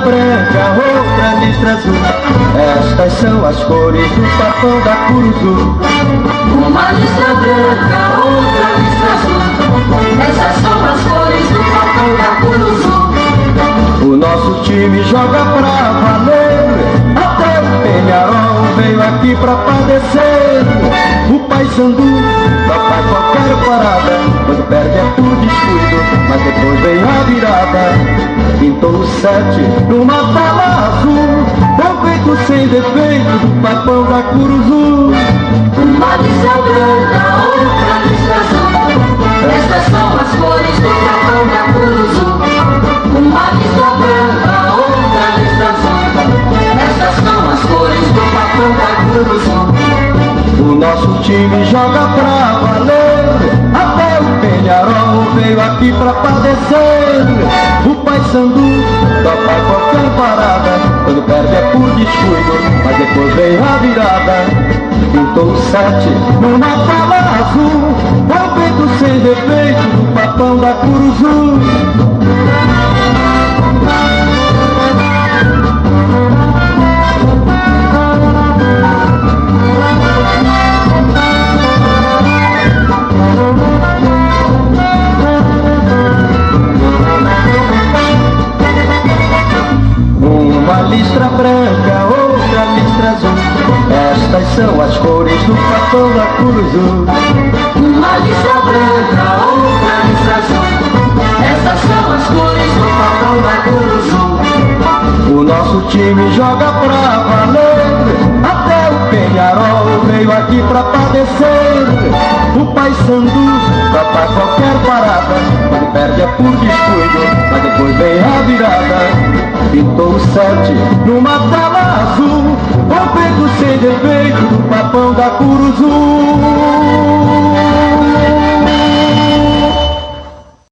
branca, outra listra azul. Estas são as cores do papão da Curuzu. Uma listra branca, outra listra azul. Essas são as cores do papão da Curuzu. O nosso time joga pra valer, até o Penharol veio aqui pra padecer. O Paysandu topa qualquer parada, quando perde é por descuido, mas depois vem a virada. Pintou o 7 numa tela azul, convento sem defeito do papão da Curuzu. Uma listra branca, outra listra azul. Essas são as cores do papão da Curuzu. Uma listra branca, outra listra azul. Essas são as cores do papão da Curuzu. O nosso time joga pra valer, até o Penharol veio aqui pra padecer. O Paysandu topa qualquer parada, quando perde é por descuido, mas depois vem a virada. Pintou o 7 numa tela azul, convento sem defeito do papão da Curuzu. Uma listra branca, outra listra azul. Estas são as cores do papão da Curuzu. Uma listra branca, outra listra azul. Essas são as cores do papão da Curuzu. O nosso time joga pra valer, até o Penharol veio aqui pra padecer. O Paysandu topa qualquer parada, quando perde é por descuido, mas depois vem a virada. Pintou o 7 numa tela azul, convento sem defeito do papão da Curuzu.